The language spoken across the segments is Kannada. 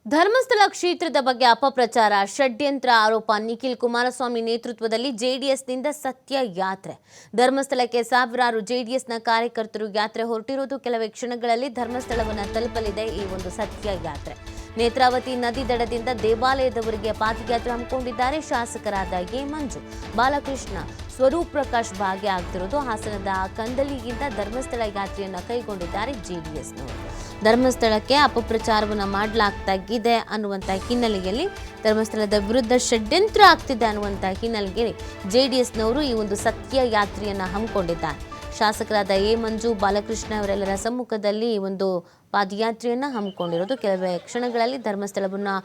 ಧರ್ಮಸ್ಥಳ ಕ್ಷೇತ್ರದ ಬಗ್ಗೆ ಅಪಪ್ರಚಾರ ಷಡ್ಯಂತ್ರ ಆರೋಪ ನಿಖಿಲ್ ಕುಮಾರಸ್ವಾಮಿ ನೇತೃತ್ವದಲ್ಲಿ ಜೆಡಿಎಸ್ನಿಂದ ಸತ್ಯ ಯಾತ್ರೆ ಧರ್ಮಸ್ಥಳಕ್ಕೆ ಸಾವಿರಾರು ಜೆಡಿಎಸ್ನ ಕಾರ್ಯಕರ್ತರು ಯಾತ್ರೆ ಹೊರಟಿರುವುದು ಕೆಲವೇ ಕ್ಷಣಗಳಲ್ಲಿ ಧರ್ಮಸ್ಥಳವನ್ನು ತಲುಪಲಿದೆ ಈ ಒಂದು ಸತ್ಯ ಯಾತ್ರೆ ನೇತ್ರಾವತಿ ನದಿ ದಡದಿಂದ ದೇವಾಲಯದವರೆಗೆ ಪಾದಯಾತ್ರೆ ಹಮ್ಮಿಕೊಂಡಿದ್ದಾರೆ ಶಾಸಕರಾದ ಎ ಮಂಜು ಬಾಲಕೃಷ್ಣ ಸ್ವರೂಪ್ ಪ್ರಕಾಶ್ ಭಾಗಿಯಾಗುತ್ತಿರುವುದು ಹಾಸನದ ಕಂದಲಿಗಿಂತ ಧರ್ಮಸ್ಥಳ ಯಾತ್ರೆಯನ್ನು ಕೈಗೊಂಡಿದ್ದಾರೆ ಜೆಡಿಎಸ್ನವರು ಧರ್ಮಸ್ಥಳಕ್ಕೆ ಅಪಪ್ರಚಾರವನ್ನು ಮಾಡಲಾಗ್ತಾಗಿದೆ ಅನ್ನುವಂಥ ಹಿನ್ನೆಲೆಯಲ್ಲಿ ಧರ್ಮಸ್ಥಳದ ವಿರುದ್ಧ ಷಡ್ಯಂತ್ರ ಆಗ್ತಿದೆ ಅನ್ನುವಂಥ ಹಿನ್ನೆಲೆಯಲ್ಲಿ ಜೆಡಿಎಸ್ನವರು ಈ ಒಂದು ಸತ್ಯ ಯಾತ್ರೆಯನ್ನು ಹಮ್ಮಿಕೊಂಡಿದ್ದಾರೆ ಶಾಸಕರಾದ ಎ ಮಂಜು ಬಾಲಕೃಷ್ಣ ಅವರೆಲ್ಲರ ಸಮ್ಮುಖದಲ್ಲಿ ಈ ಒಂದು ಪಾದಯಾತ್ರೆಯನ್ನು ಹಮ್ಮಿಕೊಂಡಿರೋದು ಕೆಲವೇ ಕ್ಷಣಗಳಲ್ಲಿ ಧರ್ಮಸ್ಥಳವನ್ನು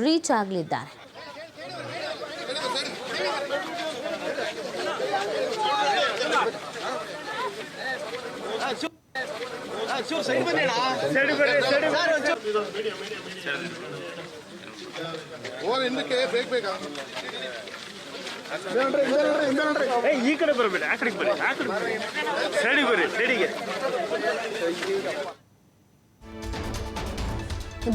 ರೀಚ್ ಆಗಲಿದ್ದಾರೆ. ಈ ಕಡೆ ಬರಬೇಡಿ ಆ ಕಡೆ ಬರ್ರಿ ಆ ಕಡೆ ಸೈಡಿಗೆ ಬರ್ರಿ ಸೈಡಿಗೆ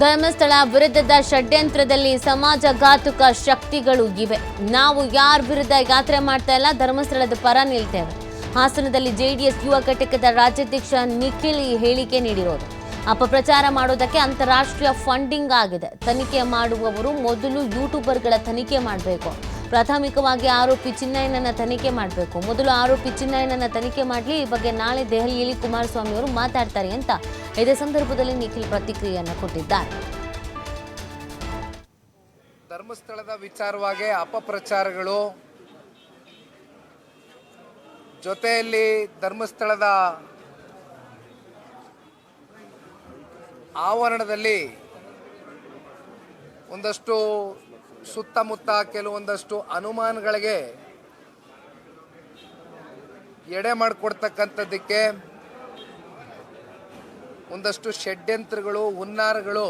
ಧರ್ಮಸ್ಥಳ ವಿರುದ್ಧದ ಷಡ್ಯಂತ್ರದಲ್ಲಿ ಸಮಾಜಘಾತುಕ ಶಕ್ತಿಗಳು ಇವೆ. ನಾವು ಯಾರ ವಿರುದ್ಧ ಯಾತ್ರೆ ಮಾಡ್ತಾ ಇಲ್ಲ, ಧರ್ಮಸ್ಥಳದ ಪರ ನಿಲ್ತೇವೆ. ಹಾಸನದಲ್ಲಿ ಜೆಡಿಎಸ್ ಯುವ ಘಟಕದ ರಾಜ್ಯಾಧ್ಯಕ್ಷ ನಿಖಿಲ್ ಈ ಹೇಳಿಕೆ ನೀಡಿರೋದು ಅಪಪ್ರಚಾರ ಮಾಡೋದಕ್ಕೆ ಅಂತಾರಾಷ್ಟ್ರೀಯ ಫಂಡಿಂಗ್ ಆಗಿದೆ. ತನಿಖೆ ಮಾಡುವವರು ಮೊದಲು ಯೂಟ್ಯೂಬರ್ಗಳ ತನಿಖೆ ಮಾಡಬೇಕು. ಪ್ರಾಥಮಿಕವಾಗಿ ಆರೋಪಿ ಚಿನ್ನಯ್ಯನನ್ನ ತನಿಖೆ ಮಾಡಬೇಕು. ಮೊದಲು ಆರೋಪಿ ಚಿನ್ನಯ್ಯನನ್ನ ತನಿಖೆ ಮಾಡಲಿ. ಈ ಬಗ್ಗೆ ನಾಳೆ ದೆಹಲಿಯಲ್ಲಿ ಕುಮಾರಸ್ವಾಮಿ ಅವರು ಮಾತಾಡ್ತಾರೆ ಅಂತ ಇದೇ ಸಂದರ್ಭದಲ್ಲಿ ನಿಖಿಲ್ ಪ್ರತಿಕ್ರಿಯೆಯನ್ನು ಕೊಟ್ಟಿದ್ದಾರೆ. ಧರ್ಮಸ್ಥಳದ ವಿಚಾರವಾಗಿ ಅಪಪ್ರಚಾರಗಳು ಜೊತೆಯಲ್ಲಿ ಧರ್ಮಸ್ಥಳದ ಆವರಣದಲ್ಲಿ ಒಂದಷ್ಟು ಸುತ್ತಮುತ್ತ ಕೆಲವೊಂದಷ್ಟು ಅನುಮಾನಗಳಿಗೆ ಎಡೆ ಮಾಡಿಕೊಡ್ತಕ್ಕಂಥದ್ದಕ್ಕೆ ಒಂದಷ್ಟು ಷಡ್ಯಂತ್ರಗಳು ಹುನ್ನಾರಗಳು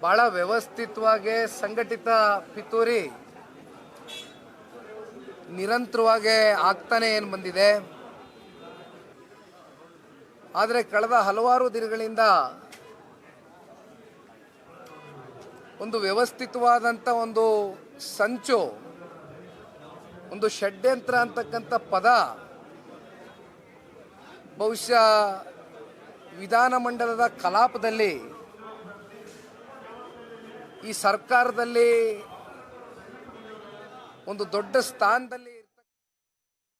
ಬಹಳ ವ್ಯವಸ್ಥಿತವಾಗಿ ಸಂಘಟಿತ ಪಿತೂರಿ ನಿರಂತರವಾಗಿ ಆಗ್ತಾನೆ ಏನು ಬಂದಿದೆ. ಆದರೆ ಕಳೆದ ಹಲವಾರು ದಿನಗಳಿಂದ ಒಂದು ವ್ಯವಸ್ಥಿತವಾದಂಥ ಒಂದು ಸಂಚು, ಒಂದು ಷಡ್ಯಂತ್ರ ಅಂತಕ್ಕಂಥ ಪದ ಬಹುಶಃ ವಿಧಾನಮಂಡಲದ ಕಲಾಪದಲ್ಲಿ ಈ ಸರ್ಕಾರದಲ್ಲಿ ಒಂದು ದೊಡ್ಡ ಸ್ಥಾನದಲ್ಲಿ